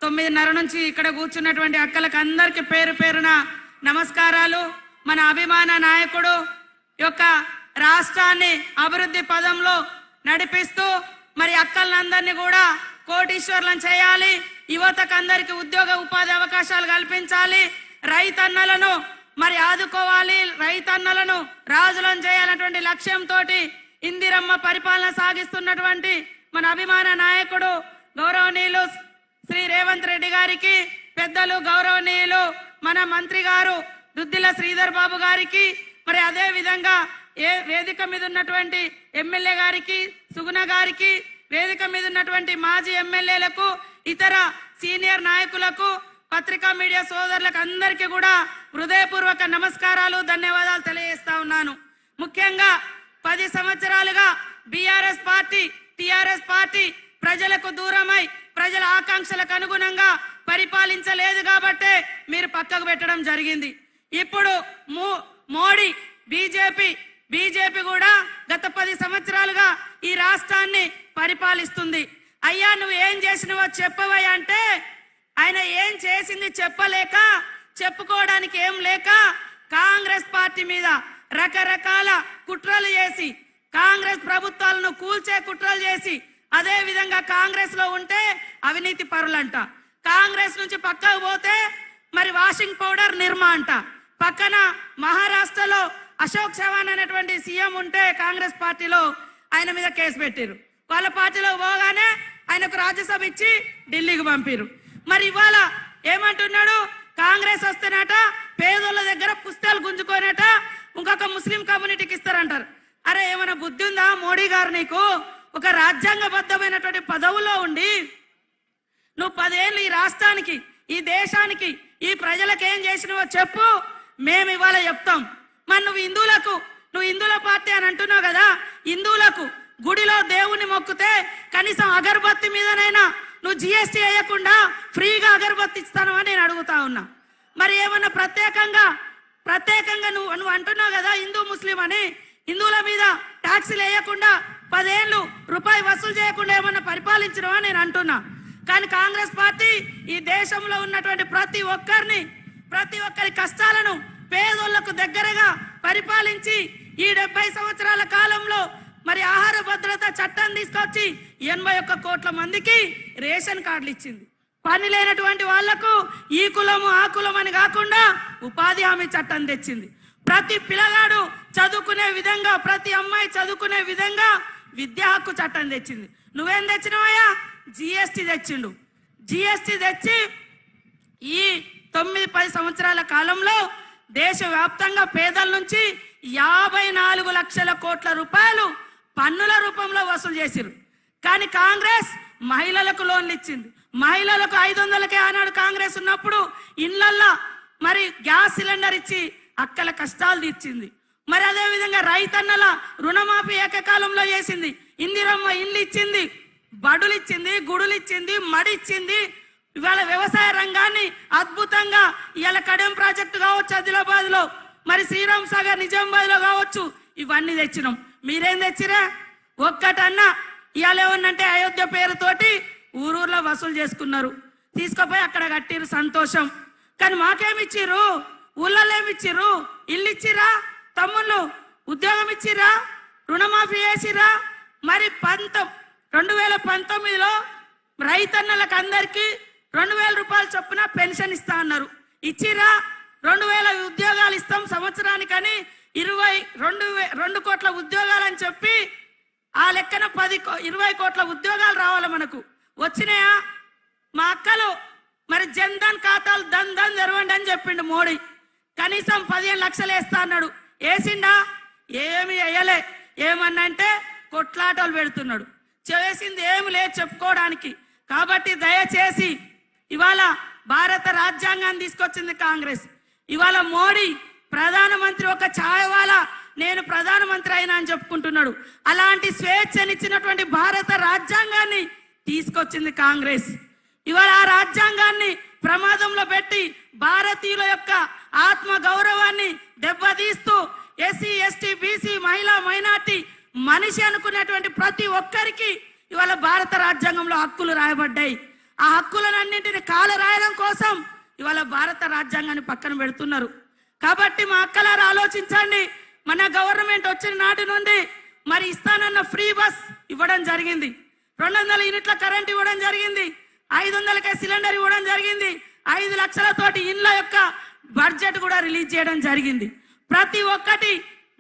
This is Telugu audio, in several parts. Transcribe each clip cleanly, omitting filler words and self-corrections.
9:30 నుంచి ఇక్కడ కూర్చున్నటువంటి అక్కలకు అందరికీ పేరు పేరున నమస్కారాలు. మన అభిమాన నాయకుడు యొక్క రాష్ట్రాన్ని అభివృద్ధి పదంలో నడిపిస్తూ మరి అక్కలందరినీ కూడా కోటీశ్వర్లను చేయాలి, యువతకు అందరికీ ఉద్యోగ ఉపాధి అవకాశాలు కల్పించాలి, రైతన్నలను మరి ఆదుకోవాలి, రైతన్నలను రాజులను చేయాలన్నటువంటి లక్ష్యంతో ఇందిరమ్మ పరిపాలన సాగిస్తున్నటువంటి మన అభిమాన నాయకుడు గౌరవనీయులు శ్రీ రేవంత్ రెడ్డి గారికి, పెద్దలు గౌరవనీయులు మన మంత్రి గారు దుద్దిల శ్రీధర్ బాబు గారికి, మరి అదే విధంగా వేదిక మీద ఉన్నటువంటి ఎమ్మెల్యే గారికి, సుగుణ గారికి, వేదిక మీద ఉన్నటువంటి మాజీ ఎమ్మెల్యేలకు, ఇతర సీనియర్ నాయకులకు, పత్రికా మీడియా సోదరులకు అందరికీ కూడా హృదయపూర్వక నమస్కారాలు, ధన్యవాదాలు తెలియజేస్తా ఉన్నాను. ముఖ్యంగా 10 సంవత్సరాలుగా బీఆర్ఎస్ పార్టీ, టిఆర్ఎస్ పార్టీ ప్రజలకు దూరమై ప్రజల ఆకాంక్షలకు అనుగుణంగా పరిపాలించలేదు కాబట్టే మీరు పక్కకు పెట్టడం జరిగింది. ఇప్పుడు మోడీ బీజేపీ కూడా గత 10 సంవత్సరాలుగా ఈ రాష్ట్రాన్ని పరిపాలిస్తుంది. అయ్యా నువ్వు ఏం చేసినవో చెప్పవయ్యా అంటే ఆయన ఏం చేసింది చెప్పలేక, చెప్పుకోవడానికి ఏం లేక కాంగ్రెస్ పార్టీ మీద రకరకాల కుట్రలు చేసి, కాంగ్రెస్ ప్రభుత్వాలను కూల్చే కుట్రలు చేసి, అదే విధంగా కాంగ్రెస్ లో ఉంటే అవినీతి పరులంట, కాంగ్రెస్ నుంచి పక్కకు పోతే మరి వాషింగ్ పౌడర్ నిర్మా అంట, పక్కన మహారాష్ట్రలో అశోక్ చవాన్ అనేటువంటి సీఎం ఉంటే కాంగ్రెస్ పార్టీలో ఆయన మీద కేసు పెట్టిరు. వాళ్ళ పార్టీలో పోగానే ఆయనకు రాజ్యసభ ఇచ్చి ఢిల్లీకి పంపిరు. మరి ఇవాళ ఏమంటున్నాడు, కాంగ్రెస్ వస్తేనట పేదోళ్ళ దగ్గర పుస్తకాలు గుంజుకోనట ఇంకొక ముస్లిం కమ్యూనిటీకి ఇస్తారంటారు. అరే ఏమైనా బుద్ధి ఉందా మోడీ గారు? నీకు ఒక రాజ్యాంగబద్ధమైనటువంటి పదవులో ఉండి నువ్వు 10 ఏళ్ళు ఈ రాష్ట్రానికి, ఈ దేశానికి, ఈ ప్రజలకు ఏం చేసినవో చెప్పు, మేము ఇవాళ చెప్తాం. మరి నువ్వు హిందువుల పార్టీ అని అంటున్నావు కదా, హిందువులకు గుడిలో దేవుణ్ణి మొక్కితే కనీసం అగరబత్తి మీదనైనా నువ్వు జిఎస్టీ వేయకుండా ఫ్రీగా అగరబత్తి ఇస్తాను అని నేను అడుగుతా ఉన్నా. మరి ఏమన్నా ప్రత్యేకంగా నువ్వు అంటున్నావు కదా హిందూ ముస్లిం అని, హిందువుల మీద ట్యాక్సీలు వేయకుండా 10 ఏళ్ళు రూపాయి వసూలు చేయకుండా ఏమన్నా పరిపాలించడం నేను అంటున్నా. కానీ కాంగ్రెస్ పార్టీ ఈ దేశంలో ఉన్నటువంటి ప్రతి ఒక్కరి కష్టాలను పేదోళ్లకు దగ్గరగా పరిపాలించి ఈ 70 సంవత్సరాల కాలంలో మరి ఆహార భద్రత చట్టం తీసుకొచ్చి 81 కోట్ల మందికి రేషన్ కార్డులు ఇచ్చింది. పని లేనటువంటి వాళ్లకు ఈ కులము ఆ కులం అని కాకుండా ఉపాధి హామీ చట్టం తెచ్చింది. ప్రతి పిల్లగాడు చదువుకునే విధంగా, ప్రతి అమ్మాయి చదువుకునే విధంగా విద్యా హక్కు చట్టం తెచ్చింది. నువ్వేం తెచ్చినవయ్యా? జిఎస్టీ తెచ్చిండు. జిఎస్టీ తెచ్చి ఈ 9-10 సంవత్సరాల కాలంలో దేశవ్యాప్తంగా పేదల నుంచి 54 లక్షల కోట్ల రూపాయలు పన్నుల రూపంలో వసూలు చేసిరు. కానీ కాంగ్రెస్ మహిళలకు లోన్లు ఇచ్చింది. మహిళలకు 500కే ఆనాడు కాంగ్రెస్ ఉన్నప్పుడు ఇళ్లల్లో మరి గ్యాస్ సిలిండర్ ఇచ్చి అక్కల కష్టాలు తీర్చింది. మరి అదే విధంగా రైతన్నల రుణమాఫీ ఏకకాలంలో చేసింది. ఇందిరమ్మ ఇల్లు ఇచ్చింది, బడులు ఇచ్చింది, గుడులు ఇచ్చింది, మడి ఇచ్చింది. ఇవాళ వ్యవసాయ రంగాన్ని అద్భుతంగా ఇవాళ కడెం ప్రాజెక్టు కావచ్చు ఆదిలాబాద్ లో, మరి శ్రీరామ్ సాగర్ నిజామాబాద్ లో కావచ్చు, ఇవన్నీ తెచ్చినాం. మీరేం తెచ్చిరా? ఒక్కటన్నా ఇవాళ ఏమన్నంటే అయోధ్య పేరుతోటి ఊరూర్లో వసూలు చేసుకున్నారు, తీసుకుపోయి అక్కడ కట్టిరు, సంతోషం. కానీ మాకేమిచ్చిర్రు? ఊళ్ళలో ఏమిచ్చిర్రు? ఇల్లు ఇచ్చిరా? తమ్ముళ్ళు ఉద్యోగం ఇచ్చిరా? రుణమాఫీ చేసిరా? మరి 2019లో రైతన్నలకు అందరికీ 2000 రూపాయలు చొప్పున పెన్షన్ ఇస్తా అన్నారు, ఇచ్చిరా? 2000 ఉద్యోగాలు ఇస్తాం సంవత్సరానికని 22 కోట్ల ఉద్యోగాలని చెప్పి ఆ లెక్కన 20 కోట్ల ఉద్యోగాలు రావాలి మనకు, వచ్చినాయా? మా అక్కలు మరి జన్ధన్ ఖాతాలు దన్ తెరవండి అని చెప్పిండు మోడీ. కనీసం 15 లక్షలు వేస్తా అన్నాడు, వేసిండా? ఏమి వేయలే. ఏమన్నంటే కొట్లాటలు పెడుతున్నాడు, చేసింది ఏమి లేదు చెప్పుకోవడానికి. కాబట్టి దయచేసి ఇవాళ భారత రాజ్యాంగాన్ని తీసుకొచ్చింది కాంగ్రెస్. ఇవాళ మోడీ ప్రధానమంత్రి ఒక ఛాయవాలా నేను ప్రధానమంత్రి అయినా అని చెప్పుకుంటున్నాడు. అలాంటి స్వేచ్ఛనిచ్చినటువంటి భారత రాజ్యాంగాన్ని తీసుకొచ్చింది కాంగ్రెస్. ఇవాళ ఆ రాజ్యాంగాన్ని ప్రమాదంలో పెట్టి భారతీయుల యొక్క ఆత్మ గౌరవాన్ని దెబ్బతీస్తూ ఎస్సీ ఎస్టీ బీసీ మహిళా మైనార్టీ మనిషి అనుకునేటువంటి ప్రతి ఒక్కరికి ఇవాళ భారత రాజ్యాంగంలో హక్కులు రాయబడ్డాయి. ఆ హక్కులన్నింటిని కాలరాయడం కోసం ఇవాళ భారత రాజ్యాంగాన్ని పక్కన పెడుతున్నారు. కాబట్టి మా అక్కలారు ఆలోచించండి. మన గవర్నమెంట్ వచ్చిన నాటి నుండి మరి ఇస్తానన్న ఫ్రీ బస్ ఇవ్వడం జరిగింది, 200 యూనిట్ల కరెంట్ ఇవ్వడం జరిగింది, 500కే సిలిండర్ ఇవ్వడం జరిగింది, 5 లక్షలతోటి ఇండ్ల యొక్క బడ్జెట్ కూడా రిలీజ్ చేయడం జరిగింది. ప్రతి ఒక్కటి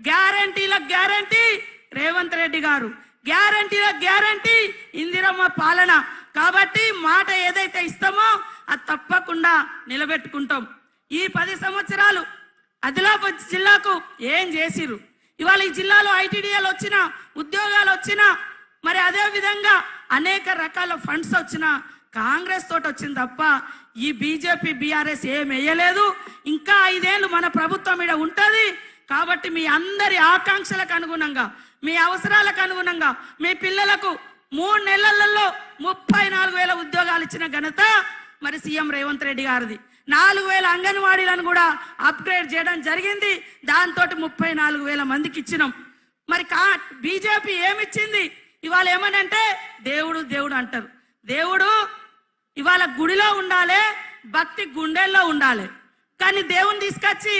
గ్యారంటీలకు గ్యారంటీ రేవంత్ రెడ్డి గారు, గ్యారంటీలకు గ్యారంటీ ఇందిరమ్మ పాలన. కాబట్టి మాట ఏదైతే ఇస్తామో అది తప్పకుండా నిలబెట్టుకుంటాం. ఈ 10 సంవత్సరాలు ఆదిలాబాద్ జిల్లాకు ఏం చేసిరు? ఇవాళ ఈ జిల్లాలో ఐటీడీఏలు వచ్చినా, ఉద్యోగాలు వచ్చినా, మరి అదే విధంగా అనేక రకాల ఫండ్స్ వచ్చినా కాంగ్రెస్ తోటి వచ్చింది తప్ప ఈ బీజేపీ బీఆర్ఎస్ ఏం వేయలేదు. ఇంకా 5 ఏళ్ళు మన ప్రభుత్వం ఇక్కడ ఉంటుంది. కాబట్టి మీ అందరి ఆకాంక్షలకు అనుగుణంగా, మీ అవసరాలకు అనుగుణంగా మీ పిల్లలకు 3 నెలలలో 34,000 ఉద్యోగాలు ఇచ్చిన ఘనత మరి సీఎం రేవంత్ రెడ్డి గారిది. 4,000 అంగన్వాడీలను కూడా అప్గ్రేడ్ చేయడం జరిగింది. దాంతో 34,000 మందికి ఇచ్చినాం. మరి బీజేపీ ఏమిచ్చింది? ఇవాళ ఏమనంటే దేవుడు దేవుడు అంటారు. దేవుడు ఇవాళ గుడిలో ఉండాలి, భక్తి గుండెల్లో ఉండాలి. కానీ దేవుని తీసుకొచ్చి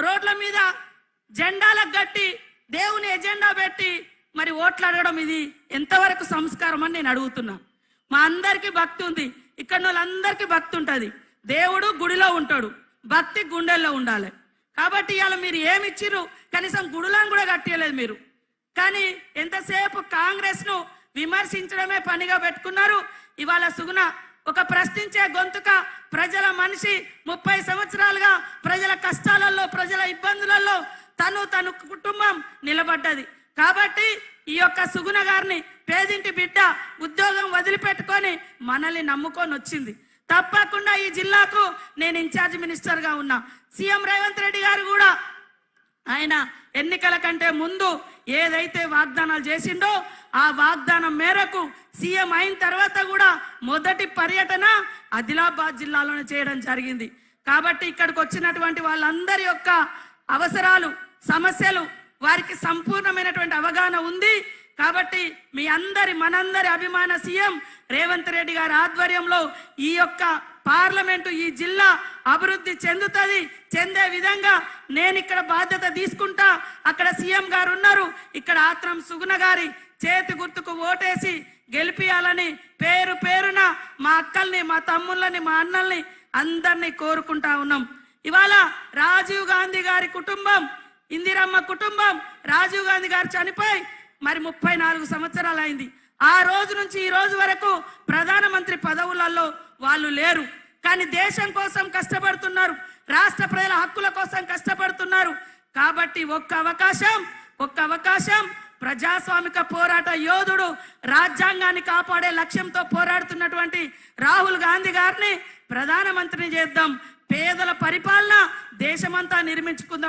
రోడ్ల మీద జెండాలకు కట్టి దేవుని ఎజెండా పెట్టి మరి ఓట్లు అడగడం ఇది ఎంతవరకు సంస్కారం అని నేను అడుగుతున్నా. మా అందరికీ భక్తి ఉంది, ఇక్కడ వాళ్ళందరికీ భక్తి ఉంటుంది. దేవుడు గుడిలో ఉంటాడు, భక్తి గుండెల్లో ఉండాలి. కాబట్టి ఇవాళ మీరు ఏమి ఇచ్చిర్రు? కనీసం గుడులను కూడా కట్టలేదు మీరు. కానీ ఎంతసేపు కాంగ్రెస్ ను విమర్శించడమే పనిగా పెట్టుకున్నారు. ఇవాళ సుగుణ ఒక ప్రశ్నించే గొంతుక, ప్రజల మనిషి, 30 సంవత్సరాలుగా ప్రజల కష్టాలలో, ప్రజల ఇబ్బందులలో తన కుటుంబం నిలబడ్డది. కాబట్టి ఈ యొక్క సుగుణ గారిని, పేదింటి బిడ్డ, ఉద్యోగం వదిలిపెట్టుకొని మనల్ని నమ్ముకొని వచ్చింది. తప్పకుండా ఈ జిల్లాకు నేను ఇన్ఛార్జ్ మినిస్టర్గా ఉన్నా. సీఎం రేవంత్ రెడ్డి గారు కూడా ఆయన ఎన్నికల కంటే ముందు ఏదైతే వాగ్దానాలు చేసిండో ఆ వాగ్దానం మేరకు సీఎం అయిన తర్వాత కూడా మొదటి పర్యటన ఆదిలాబాద్ జిల్లాలోనే చేయడం జరిగింది. కాబట్టి ఇక్కడికి వచ్చినటువంటి వాళ్ళందరి యొక్క అవసరాలు, సమస్యలు వారికి సంపూర్ణమైనటువంటి అవగాహన ఉంది. కాబట్టి మీ అందరి, మనందరి అభిమాన సీఎం రేవంత్ రెడ్డి గారి ఆధ్వర్యంలో ఈ యొక్క పార్లమెంటు, ఈ జిల్లా అభివృద్ధి చెందుతుంది. చెందే విధంగా నేను ఇక్కడ బాధ్యత తీసుకుంటా. అక్కడ సీఎం గారు ఉన్నారు, ఇక్కడ ఆత్రం సుగుణ గారి చేతి గుర్తుకు ఓటేసి గెలిపియాలని పేరు పేరున మా అక్కల్ని, మా తమ్ముళ్ళని, మా అన్నల్ని అందరినీ కోరుకుంటా ఉన్నాం. ఇవాళ రాజీవ్ గాంధీ గారి కుటుంబం, ఇందిరమ్మ కుటుంబం, రాజీవ్ గాంధీ గారు చనిపోయి మరి 34 సంవత్సరాలు అయింది. ఆ రోజు నుంచి ఈ రోజు వరకు ప్రధానమంత్రి పదవులలో వాళ్ళు లేరు. కానీ దేశం కోసం కష్టపడుతున్నారు, రాష్ట్ర ప్రజల హక్కుల కోసం కష్టపడుతున్నారు. కాబట్టి ఒక్క అవకాశం ప్రజాస్వామిక పోరాట యోధుడు, రాజ్యాంగాన్ని కాపాడే లక్ష్యంతో పోరాడుతున్నటువంటి రాహుల్ గాంధీ గారిని ప్రధానమంత్రిని చేద్దాం. పేదల పరిపాలన దేశమంతా నిర్మించుకుందాం.